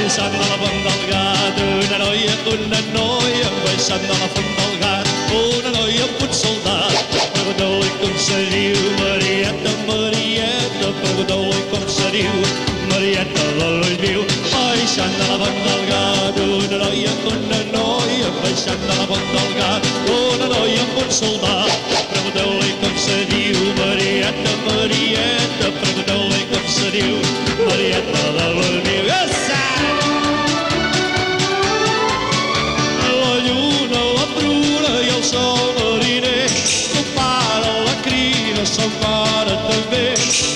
baixant de la Font del Gat, una noia baixant de la Font del Gat, una noia amb un soldat. Pregunteu-li com se diu, Marieta, Marieta, pregunteu-li com se diu, Marieta de l'ull viu. Baixant de la Font del Gat, una noia, baixant de la Font del Gat, una noia amb un soldat. Pregunteu-li com se diu, Marieta, Marieta, pregunteu-li com se diu, Marieta de l'ull viu. La lluna, la pruna i el sol mariner, son pare la crida, son pare també.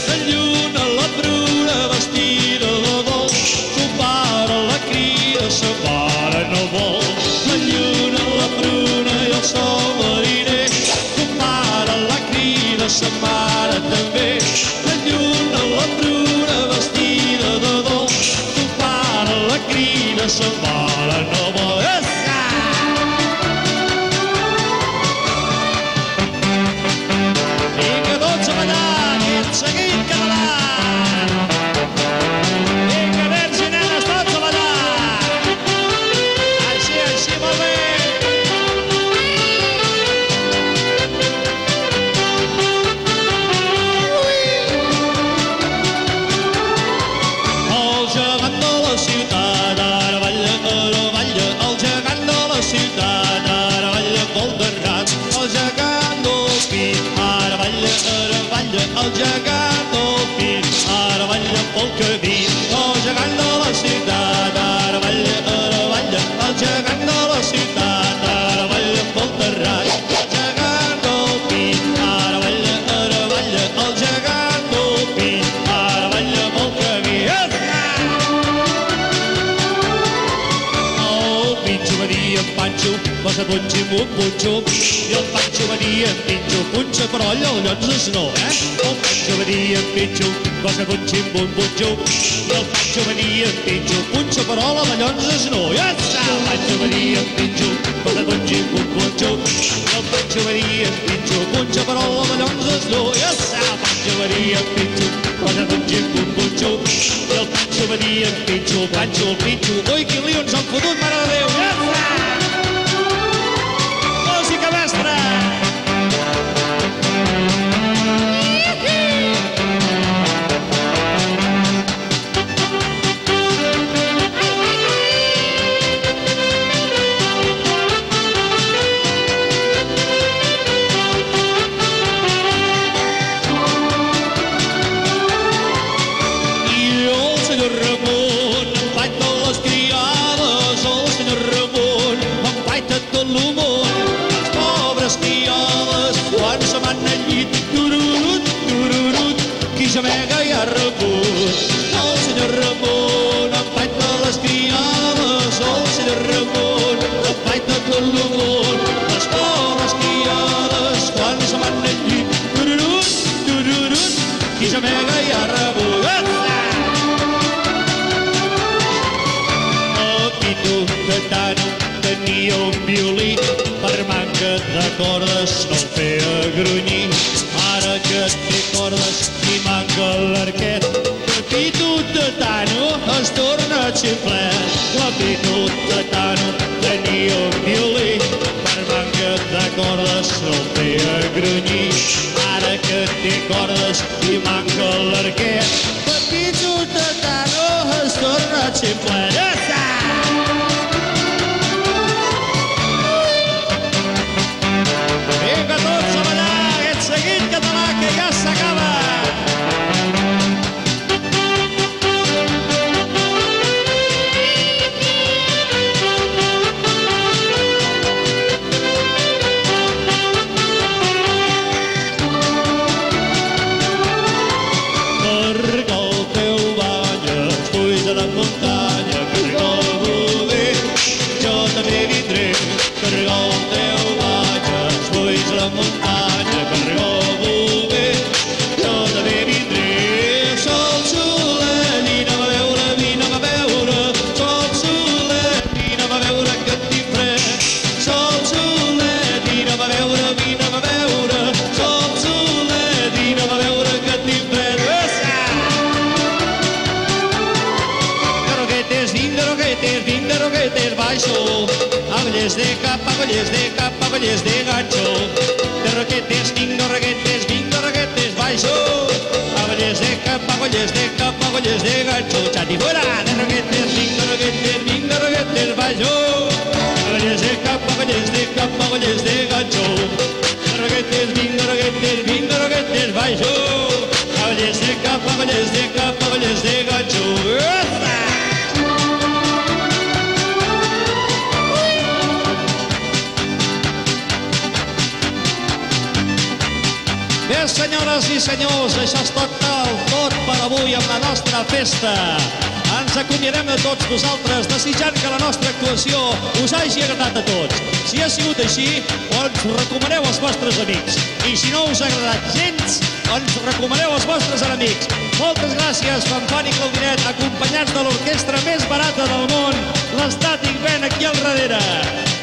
La lluna, la pruna, vestida de dol, son pare la crida, son pare no vol. La lluna, la pruna i el sol mariner, son pare la crida, son mare també. La lluna, la pruna, vestida de dol, son pare la crida, son pare no vol. Seguim català! Vinga, nens i nenes, tots a ballar! Així, molt bé! El gegant de la ciutat ara balla, el gegant de la ciutat ara balla molt de rats. El gegant del pit ara balla, el gegant del pit ara balla pel camí. El gegant de la ciutat ara balla, el gegant de la ciutat ara balla pel terrat. El gegant del pit ara balla, el gegant del pit ara balla pel camí. El Pinxo venia en Panxo, posa punxa amb un punxo, i el Panxo venia en Pinxo, punxa però allò llons no, El Panxo venia en Pinxo, posa punxa amb un punxo, i el Panxo venia en Pinxo, punxa però la de llons no, El Panxo venia en Pinxo, posa punxa amb un punxo, i el Panxo venia en Pinxo, punxa però la de llons no, El Panxo venia en Pinxo, posa punxa amb un punxo, i el Panxo venia en Pinxo, Panxo el Pinxo, ui, quin lío ens han fotut, mare de Déu, música mestra! Gemega i ha rebut el senyor Ramon, empaita les criades, el senyor Ramon, empaita tot el món, les pobres criades, quan se van al llit, tururut, tururut, qui gemega i ha rebut. El Pitu Catano tenia un violí, per manca de cordes no el feia grunyir. Ara que té cordes i manca l'arquet, el Pitu Catano es torna ximplet. El Pitu Catano tenia un violí, per manca de cordes no el feia grunyir. Ara que té cordes i manca l'arquet, el Pitu Catano es torna ximplet. Vinga tots a ballar aquest seguit català que ja s'acaba. Perquè el teu bany es puja de muntanya, que vinc de roquetes, baixo. Agulles de cap, agulles de cap, agulles de ganxo. De roquetes, vinc de roquetes, baixo. Agulles de cap, agulles de cap, agulles de ganxo. Xati, fora! De roquetes, vinc de roquetes, baixo. Agulles de cap, agulles de cap, agulles de ganxo. De roquetes, vinc de roquetes, baixo. Agulles de cap, agulles de cap, agulles de ganxo. Bé, senyores i senyors, això és tot per avui amb la nostra festa. Ens acomiadem de tots vosaltres, desitjant que la nostra actuació us hagi agradat a tots. Si ha sigut així, ens recomaneu als vostres amics. I si no us ha agradat gens, ens recomaneu als vostres enemics. Moltes gràcies, Fanfan i Claudinet, acompanyats de l'orquestra més barata del món, l'Static Band aquí al darrere.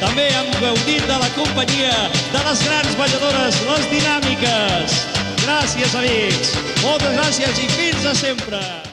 També hem gaudit de la companyia de les grans balladores, les dinàmiques. Gràcies, amics. Moltes gràcies i fins a sempre.